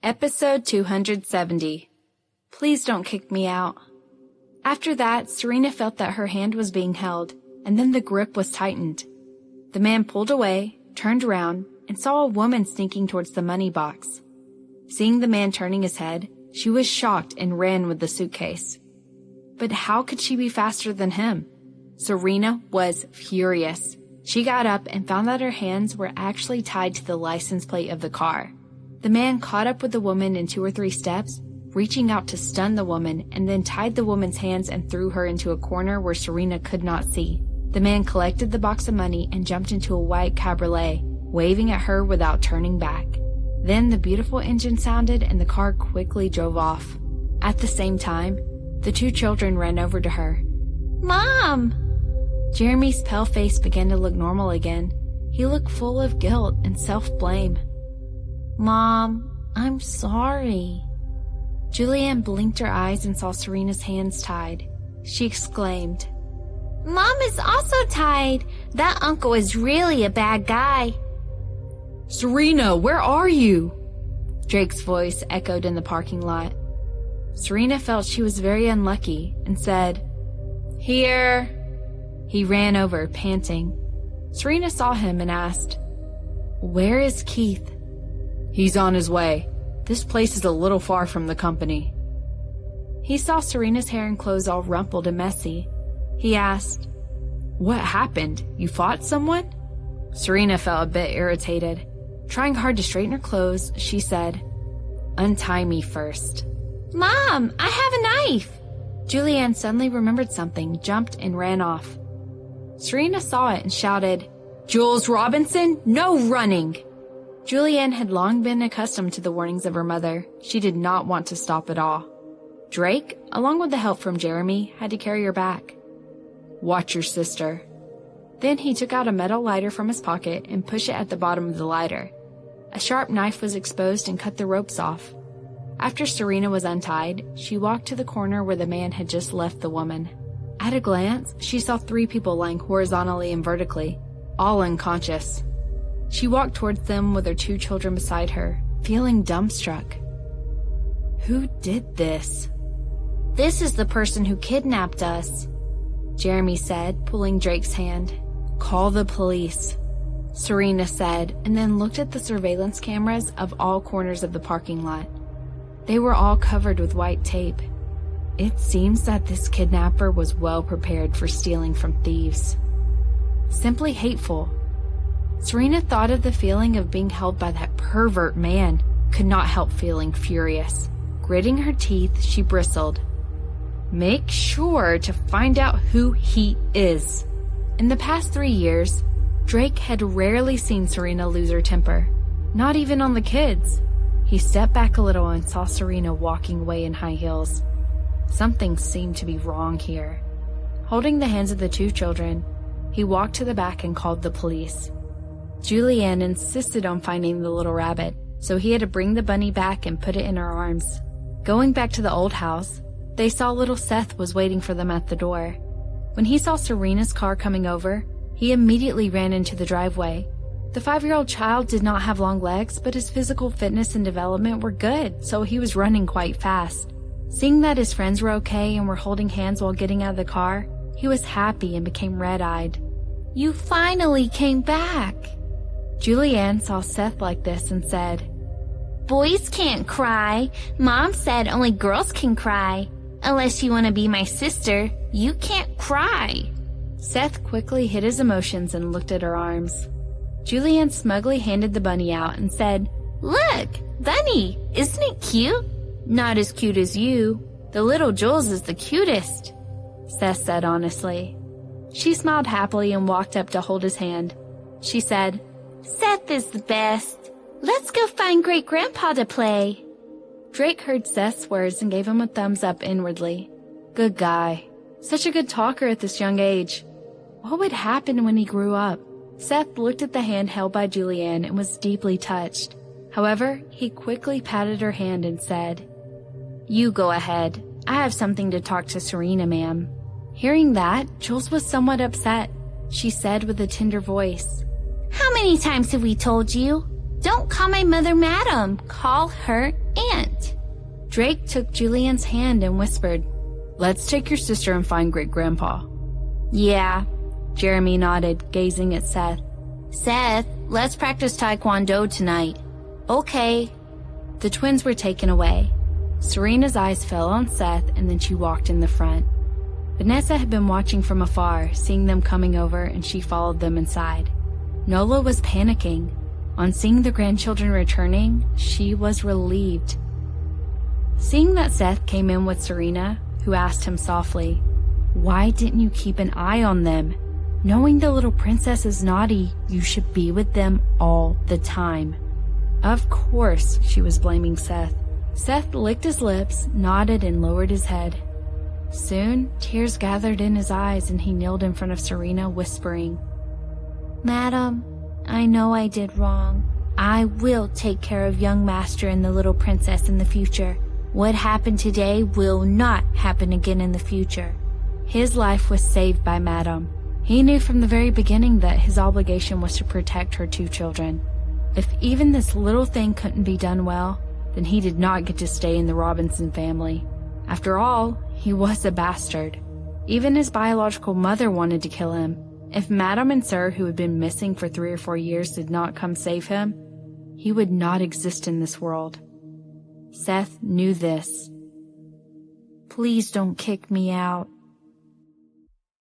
Episode 270. Please don't kick me out. After that, Serena felt that her hand was being held, and then the grip was tightened. The man pulled away, turned around, and saw a woman sneaking towards the money box. Seeing the man turning his head, she was shocked and ran with the suitcase. But how could she be faster than him? Serena was furious. She got up and found that her hands were actually tied to the license plate of the car. The man caught up with the woman in 2 or 3 steps, reaching out to stun the woman, and then tied the woman's hands and threw her into a corner where Serena could not see. The man collected the box of money and jumped into a white cabriolet, waving at her without turning back. Then the beautiful engine sounded and the car quickly drove off. At the same time, the 2 children ran over to her. "Mom!" Jeremy's pale face began to look normal again. He looked full of guilt and self-blame. "Mom, I'm sorry." Julianne blinked her eyes and saw Serena's hands tied. She exclaimed, "Mom is also tied. That uncle is really a bad guy." "Serena, where are you?" Drake's voice echoed in the parking lot. Serena felt she was very unlucky and said, "Here." He ran over, panting. Serena saw him and asked, "Where is Keith?" "He's on his way. This place is a little far from the company." He saw Serena's hair and clothes all rumpled and messy. He asked, "What happened? You fought someone?" Serena felt a bit irritated. Trying hard to straighten her clothes, she said, "Untie me first." "Mom, I have a knife!" Julianne suddenly remembered something, jumped, and ran off. Serena saw it and shouted, "Jules Robinson, no running!" Julianne had long been accustomed to the warnings of her mother. She did not want to stop at all. Drake, along with the help from Jeremy, had to carry her back. "Watch your sister." Then he took out a metal lighter from his pocket and pushed it at the bottom of the lighter. A sharp knife was exposed and cut the ropes off. After Serena was untied, she walked to the corner where the man had just left the woman. At a glance, she saw 3 people lying horizontally and vertically, all unconscious. She walked towards them with her 2 children beside her, feeling dumbstruck. Who did this? "This is the person who kidnapped us," Jeremy said, pulling Drake's hand. "Call the police," Serena said, and then looked at the surveillance cameras of all corners of the parking lot. They were all covered with white tape. It seems that this kidnapper was well prepared for stealing from thieves. Simply hateful. Serena thought of the feeling of being held by that pervert man, could not help feeling furious. Gritting her teeth, she bristled. Make sure to find out who he is. In the past 3 years, Drake had rarely seen Serena lose her temper, not even on the kids. He stepped back a little and saw Serena walking away in high heels. Something seemed to be wrong here. Holding the hands of the 2 children, he walked to the back and called the police. Julianne insisted on finding the little rabbit, so he had to bring the bunny back and put it in her arms. Going back to the old house, they saw little Seth was waiting for them at the door. When he saw Serena's car coming over, he immediately ran into the driveway. The 5-year-old child did not have long legs, but his physical fitness and development were good, so he was running quite fast. Seeing that his friends were okay and were holding hands while getting out of the car, he was happy and became red-eyed. "You finally came back!" Julianne saw Seth like this and said, "Boys can't cry. Mom said only girls can cry. Unless you want to be my sister, you can't cry." Seth quickly hid his emotions and looked at her arms. Julianne smugly handed the bunny out and said, "Look, Bunny, isn't it cute?" "Not as cute as you. The little Jules is the cutest," Seth said honestly. She smiled happily and walked up to hold his hand. She said, "Seth is the best. Let's go find Great-Grandpa to play." Drake heard Seth's words and gave him a thumbs up inwardly. Good guy. Such a good talker at this young age. What would happen when he grew up? Seth looked at the hand held by Julianne and was deeply touched. However, he quickly patted her hand and said, "You go ahead. I have something to talk to Serena, ma'am." Hearing that, Jules was somewhat upset. She said with a tender voice, "How many times have we told you? Don't call my mother Madam. Call her Aunt. Drake took Julian's hand and whispered, "Let's take your sister and find Great-Grandpa." "Yeah," Jeremy nodded, gazing at Seth. "Seth, let's practice Taekwondo tonight." "Okay." The twins were taken away. Serena's eyes fell on Seth, and then she walked in the front. Vanessa had been watching from afar, seeing them coming over, and she followed them inside. Nola was panicking. On seeing the grandchildren returning, she was relieved. Seeing that Seth came in with Serena, who asked him softly, "Why didn't you keep an eye on them? Knowing the little princess is naughty, you should be with them all the time." Of course, she was blaming Seth. Seth licked his lips, nodded, and lowered his head. Soon, tears gathered in his eyes, and he kneeled in front of Serena, whispering, "Madam, I know I did wrong. I will take care of young master and the little princess in the future. What happened today will not happen again in the future." His life was saved by Madam. He knew from the very beginning that his obligation was to protect her two children. If even this little thing couldn't be done well, then he did not get to stay in the Robinson family. After all, he was a bastard. Even his biological mother wanted to kill him. If Madam and Sir, who had been missing for 3 or 4 years, did not come save him, he would not exist in this world. Seth knew this. "Please don't kick me out."